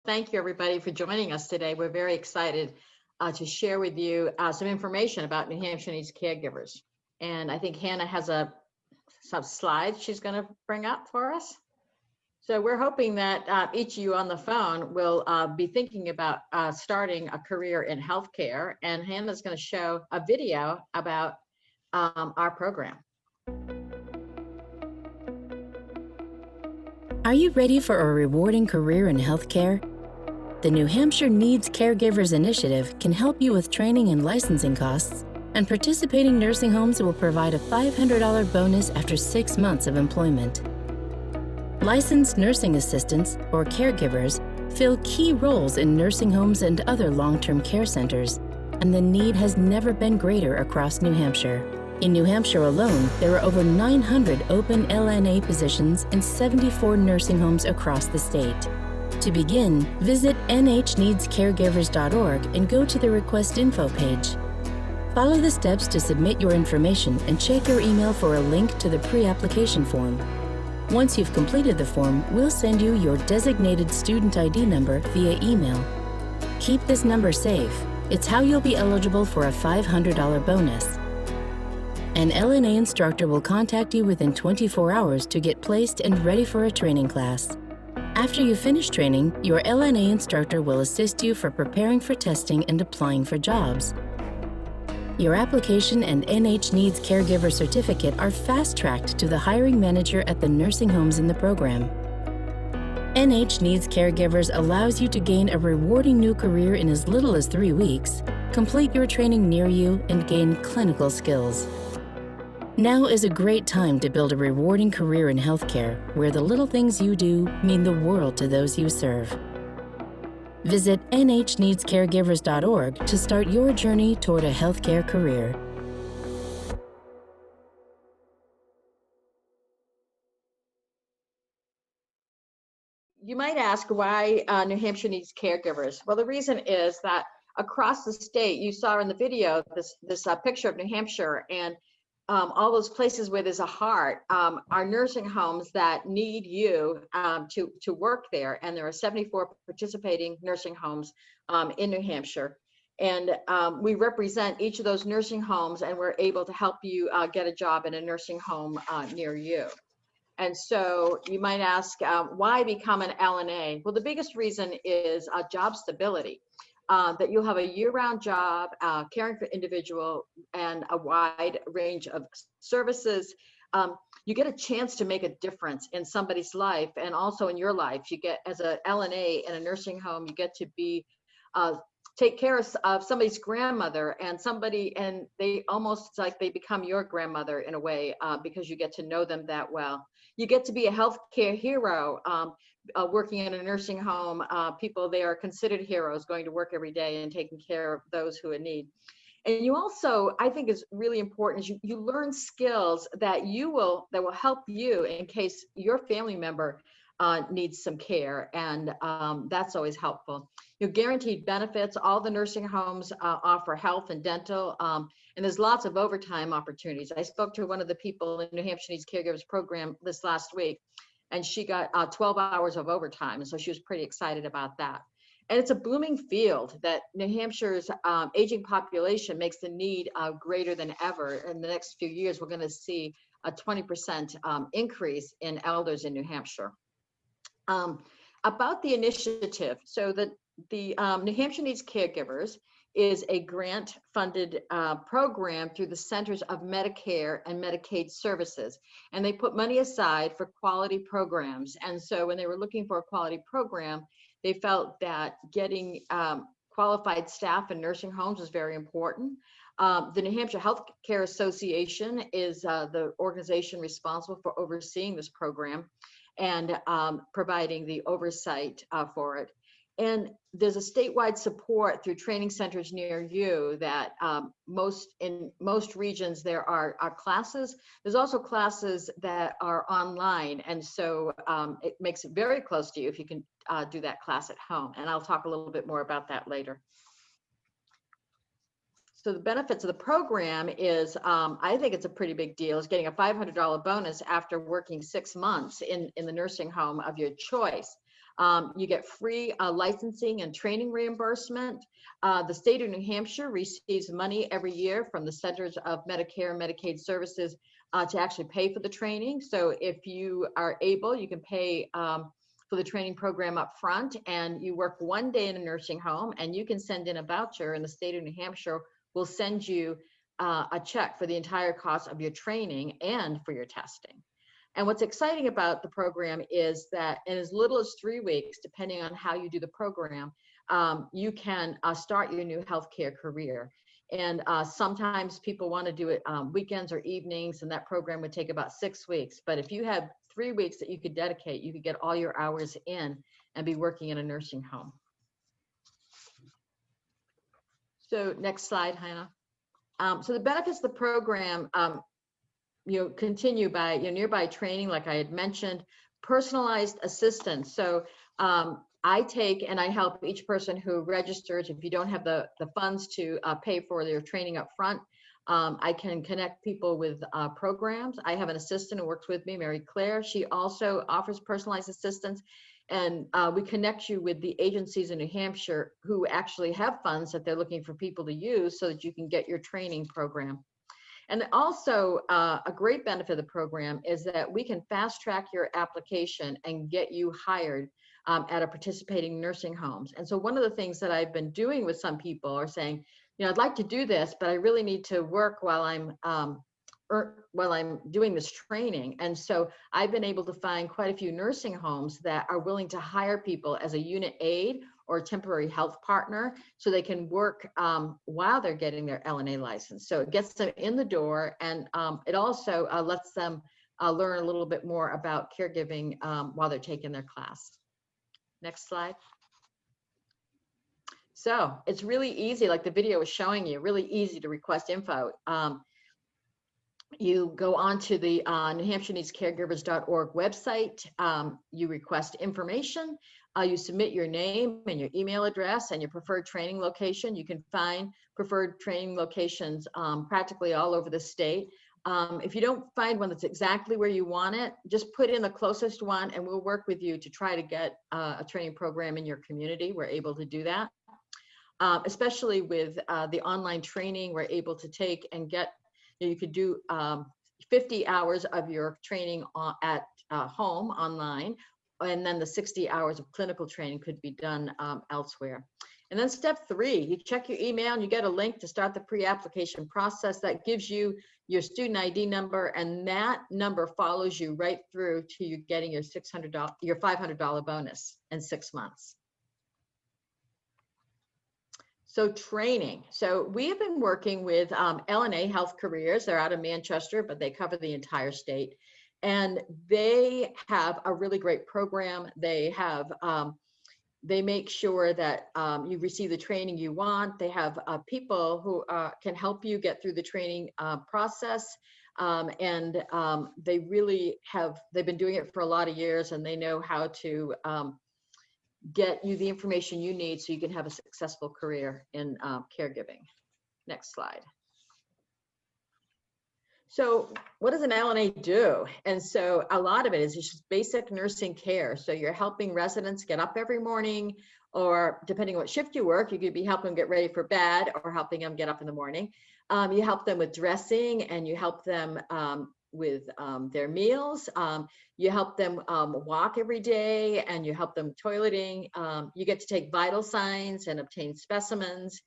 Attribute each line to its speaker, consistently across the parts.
Speaker 1: Thank you, everybody, for joining us today. We're very excited to share with you some information about New Hampshire Needs Caregivers. And I think Hannah has some slides she's going to bring up for us. So we're hoping that each of you on the phone will be thinking about starting a career in healthcare. And Hannah's going to show a video about our program.
Speaker 2: Are you ready for a rewarding career in healthcare? The New Hampshire Needs Caregivers initiative can help you with training and licensing costs, and participating nursing homes will provide a $500 bonus after 6 months of employment. Licensed nursing assistants, or caregivers, fill key roles in nursing homes and other long-term care centers, and the need has never been greater across New Hampshire. In New Hampshire alone, there are over 900 open LNA positions in 74 nursing homes across the state. To begin, visit NHNeedsCaregivers.org and go to the Request Info page. Follow the steps to submit your information and check your email for a link to the pre-application form. Once you've completed the form, we'll send you your designated student ID number via email. Keep this number safe. It's how you'll be eligible for a $500 bonus. An LNA instructor will contact you within 24 hours to get placed and ready for a training class. After you finish training, your LNA instructor will assist you for preparing for testing and applying for jobs. Your application and NH Needs Caregiver certificate are fast-tracked to the hiring manager at the nursing homes in the program. NH Needs Caregivers allows you to gain a rewarding new career in as little as 3 weeks, complete your training near you, and gain clinical skills. Now is a great time to build a rewarding career in healthcare, where the little things you do mean the world to those you serve. Visit NHNeedsCaregivers.org to start your journey toward a healthcare career.
Speaker 1: You might ask why New Hampshire needs caregivers. Well, the reason is that across the state, you saw in the video this picture of New Hampshire, and all those places where there's a heart are nursing homes that need you to work there. And there are 74 participating nursing homes in New Hampshire. And we represent each of those nursing homes, and we're able to help you get a job in a nursing home near you. And so you might ask, why become an LNA? Well, the biggest reason is job stability. That you'll have a year-round job, caring for individual and a wide range of services. You get a chance to make a difference in somebody's life and also in your life. You get, as a LNA in a nursing home, you get to be take care of somebody's grandmother, and they almost, it's like they become your grandmother in a way, because you get to know them that well. You get to be a healthcare hero. Working in a nursing home, people, they are considered heroes, going to work every day and taking care of those who are in need. And you also, I think is really important, is you learn skills that will help you in case your family member needs some care, and that's always helpful. Your guaranteed benefits, all the nursing homes offer health and dental, and there's lots of overtime opportunities. I spoke to one of the people in New Hampshire Needs Caregivers program this last week, and she got 12 hours of overtime. And so she was pretty excited about that. And it's a booming field that New Hampshire's aging population makes the need greater than ever. In the next few years, we're going to see a 20% increase in elders in New Hampshire. About the initiative, so the New Hampshire Needs Caregivers is a grant-funded program through the Centers of Medicare and Medicaid Services. And they put money aside for quality programs. And so when they were looking for a quality program, they felt that getting qualified staff in nursing homes was very important. The New Hampshire Healthcare Association is the organization responsible for overseeing this program and providing the oversight for it. And there's a statewide support through training centers near you that in most regions there are classes. There's also classes that are online. And so it makes it very close to you if you can do that class at home. And I'll talk a little bit more about that later. So the benefits of the program is, I think it's a pretty big deal, is getting a $500 bonus after working 6 months in the nursing home of your choice. You get free licensing and training reimbursement. The state of New Hampshire receives money every year from the Centers of Medicare and Medicaid Services to actually pay for the training. So if you are able, you can pay for the training program up front, and you work 1 day in a nursing home, and you can send in a voucher, and the state of New Hampshire will send you a check for the entire cost of your training and for your testing. And what's exciting about the program is that in as little as 3 weeks, depending on how you do the program, you can start your new healthcare career. And sometimes people want to do it weekends or evenings, and that program would take about 6 weeks. But if you had 3 weeks that you could dedicate, you could get all your hours in and be working in a nursing home. So next slide, Hannah. So the benefits of the program, continue by nearby training, like I had mentioned, personalized assistance. So I take and I help each person who registers. If you don't have the funds to pay for their training up front, I can connect people with programs. I have an assistant who works with me, Mary Claire. She also offers personalized assistance. And we connect you with the agencies in New Hampshire who actually have funds that they're looking for people to use so that you can get your training program. And also a great benefit of the program is that we can fast track your application and get you hired at a participating nursing homes. And so one of the things that I've been doing with some people are saying, I'd like to do this, but I really need to work while I'm doing this training. And so I've been able to find quite a few nursing homes that are willing to hire people as a unit aide or a temporary health partner so they can work while they're getting their LNA license. So it gets them in the door, and it also lets them learn a little bit more about caregiving while they're taking their class. Next slide. So it's really easy, like the video was showing you, really easy to request info. You go on to the New Hampshire Needs Caregivers.org website, you request information, you submit your name and your email address and your preferred training location. You can find preferred training locations practically all over the state. If you don't find one that's exactly where you want it, just put in the closest one and we'll work with you to try to get a training program in your community. We're able to do that. Especially with the online training, we're able to take and get, you could do 50 hours of your training at home online, and then the 60 hours of clinical training could be done elsewhere. And then step 3, you check your email and you get a link to start the pre-application process that gives you your student ID number, and that number follows you right through to you getting your $500 bonus in 6 months. So training. So we have been working with LNA Health Careers. They're out of Manchester, but they cover the entire state. And they have a really great program. They have, they make sure that you receive the training you want. They have people who can help you get through the training process. They really have, they've been doing it for a lot of years, and they know how to get you the information you need so you can have a successful career in caregiving. Next slide. So what does an LNA do? And so a lot of it is just basic nursing care. So you're helping residents get up every morning, or depending on what shift you work, you could be helping them get ready for bed or helping them get up in the morning. You help them with dressing, and you help them with their meals. You help them walk every day, and you help them toileting. You get to take vital signs and obtain specimens.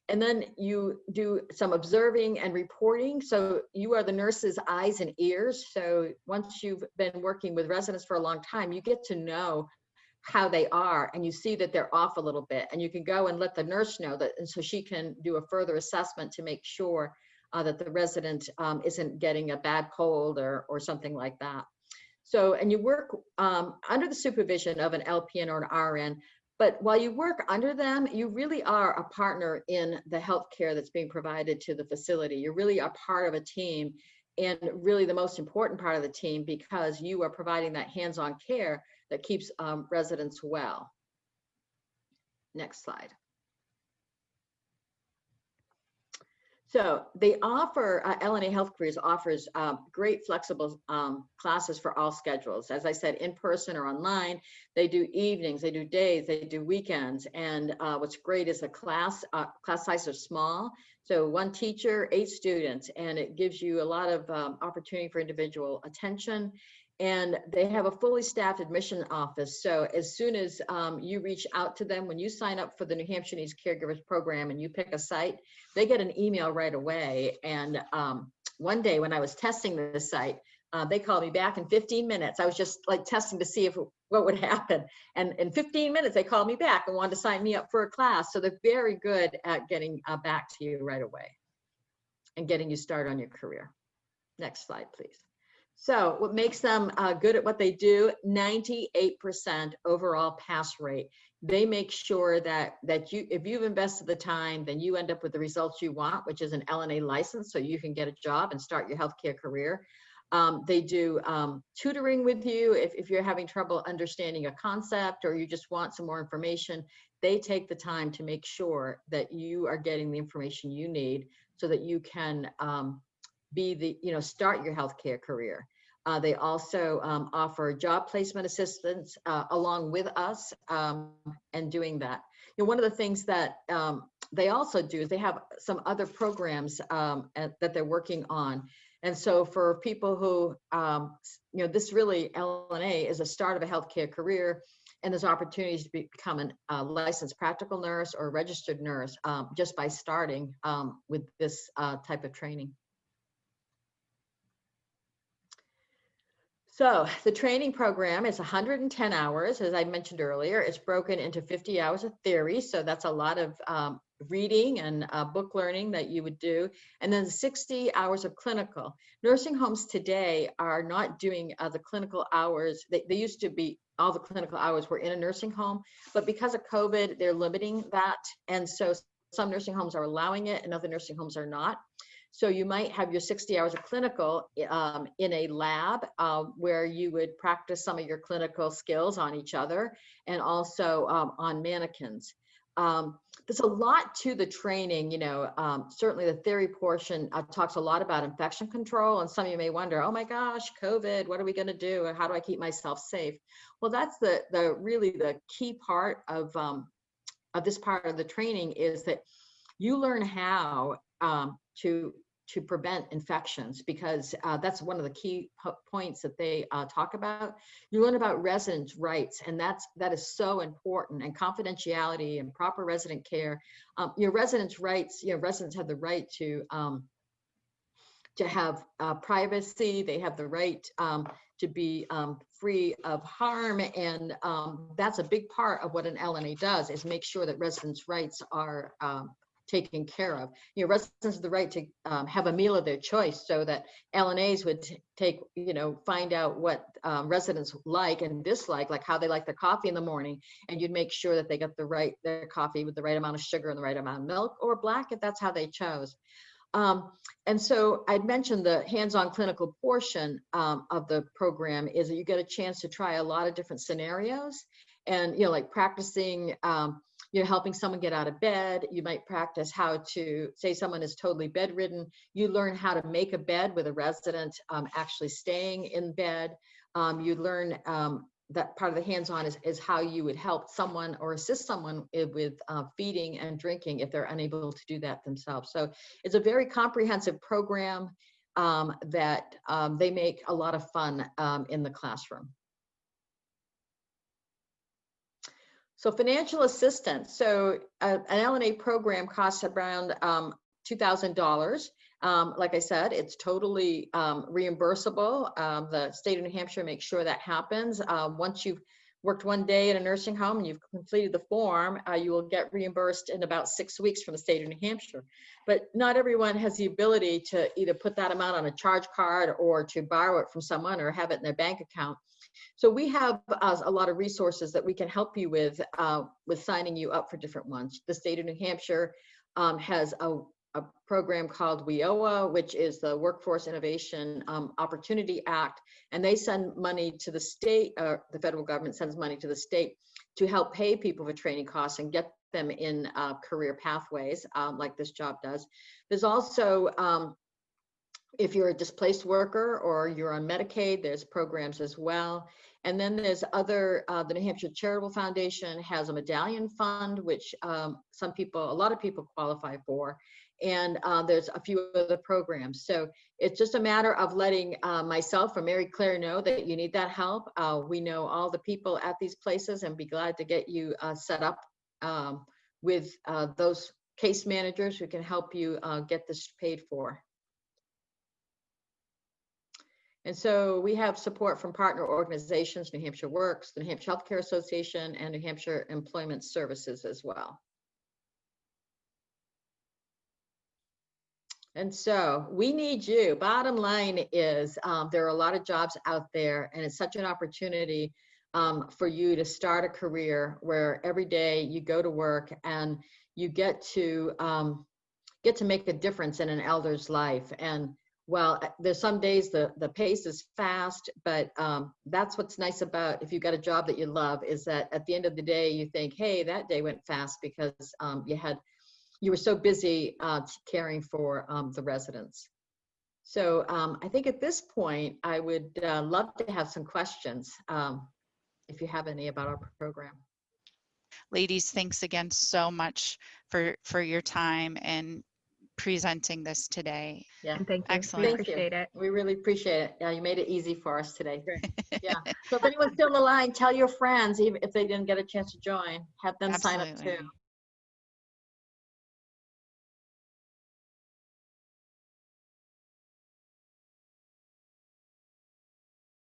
Speaker 1: And then you do some observing and reporting. So you are the nurse's eyes and ears. So once you've been working with residents for a long time, you get to know how they are, and you see that they're off a little bit, and you can go and let the nurse know that, and so she can do a further assessment to make sure that the resident isn't getting a bad cold or something like that. So, and you work under the supervision of an LPN or an RN, but while you work under them, you really are a partner in the healthcare that's being provided to the facility. You really are part of a team, and really the most important part of the team, because you are providing that hands-on care that keeps residents well. Next slide. So they offer, LNA Health Careers offers great flexible classes for all schedules. As I said, in person or online. They do evenings, they do days, they do weekends. And what's great is the class sizes are small. So one teacher, 8 students, and it gives you a lot of opportunity for individual attention. And they have a fully staffed admission office. So as soon as you reach out to them, when you sign up for the New Hampshire Needs Caregivers program and you pick a site, they get an email right away. And one day when I was testing the site, they called me back in 15 minutes. I was just like testing to see what would happen. And in 15 minutes, they called me back and wanted to sign me up for a class. So they're very good at getting back to you right away and getting you started on your career. Next slide, please. So what makes them good at what they do, 98% overall pass rate. They make sure that if you've invested the time, then you end up with the results you want, which is an LNA license, so you can get a job and start your healthcare career. They do tutoring with you if you're having trouble understanding a concept or you just want some more information. They take the time to make sure that you are getting the information you need so that you can start your healthcare career. They also offer job placement assistance along with us and doing that. One of the things that they also do is they have some other programs that they're working on. And so for people who, this really LNA is a start of a healthcare career, and there's opportunities to become a licensed practical nurse or a registered nurse just by starting with this type of training. So the training program is 110 hours, as I mentioned earlier. It's broken into 50 hours of theory, so that's a lot of reading and book learning that you would do, and then 60 hours of clinical. Nursing homes today are not doing the clinical hours. They used to be, all the clinical hours were in a nursing home, but because of COVID, they're limiting that, and so some nursing homes are allowing it and other nursing homes are not. So you might have your 60 hours of clinical in a lab where you would practice some of your clinical skills on each other and also on mannequins. There's a lot to the training, certainly the theory portion talks a lot about infection control, and some of you may wonder, oh my gosh, COVID, what are we gonna do? Or how do I keep myself safe? Well, that's really the key part of this part of the training is that you learn how to prevent infections, because that's one of the key points that they talk about. You learn about residents' rights, and that is so important, and confidentiality and proper resident care. Your residents' rights, residents have the right to have privacy. They have the right to be free of harm, and that's a big part of what an LNA does, is make sure that residents' rights are taken care of. Residents have the right to have a meal of their choice, so that LNAs would find out what residents like and dislike, like how they like their coffee in the morning, and you'd make sure that they got their coffee with the right amount of sugar and the right amount of milk, or black if that's how they chose. And so I'd mentioned the hands-on clinical portion of the program is that you get a chance to try a lot of different scenarios, and like practicing helping someone get out of bed. You might practice how to, say someone is totally bedridden, you learn how to make a bed with a resident actually staying in bed. You learn that part of the hands-on is how you would help someone or assist someone with feeding and drinking if they're unable to do that themselves. So it's a very comprehensive program that they make a lot of fun in the classroom. So financial assistance. So an LNA program costs around $2,000. Like I said, it's totally reimbursable. The state of New Hampshire makes sure that happens. Once you've worked one day in a nursing home and you've completed the form, you will get reimbursed in about 6 weeks from the state of New Hampshire. But not everyone has the ability to either put that amount on a charge card or to borrow it from someone or have it in their bank account. So we have a lot of resources that we can help you with signing you up for different ones. The state of New Hampshire has a program called WIOA, which is the Workforce Innovation Opportunity Act, and they send money to the state, the federal government sends money to the state to help pay people for training costs and get them in career pathways like this job does. There's also, if you're a displaced worker or you're on Medicaid, there's programs as well. And then there's other, the New Hampshire Charitable Foundation has a medallion fund, which a lot of people qualify for. And there's a few other programs. So it's just a matter of letting myself or Mary Claire know that you need that help. We know all the people at these places and be glad to get you set up with those case managers who can help you get this paid for. And so we have support from partner organizations, New Hampshire Works, the New Hampshire Healthcare Association, and New Hampshire Employment Services as well. And so we need you. Bottom line is there are a lot of jobs out there, and it's such an opportunity for you to start a career where every day you go to work and you get to make a difference in an elder's life. And well, there's some days the pace is fast, but that's what's nice about if you've got a job that you love, is that at the end of the day, you think, hey, that day went fast because you were so busy caring for the residents. So I think at this point, I would love to have some questions if you have any about our program.
Speaker 3: Ladies, thanks again so much for your time and presenting this today.
Speaker 1: Yeah.
Speaker 4: And thank you.
Speaker 3: Excellent.
Speaker 4: We appreciate it.
Speaker 1: We really appreciate it. Yeah, you made it easy for us today. Yeah. So if anyone's still in the line, tell your friends, even if they didn't get a chance to join, have them sign up too.
Speaker 3: Absolutely.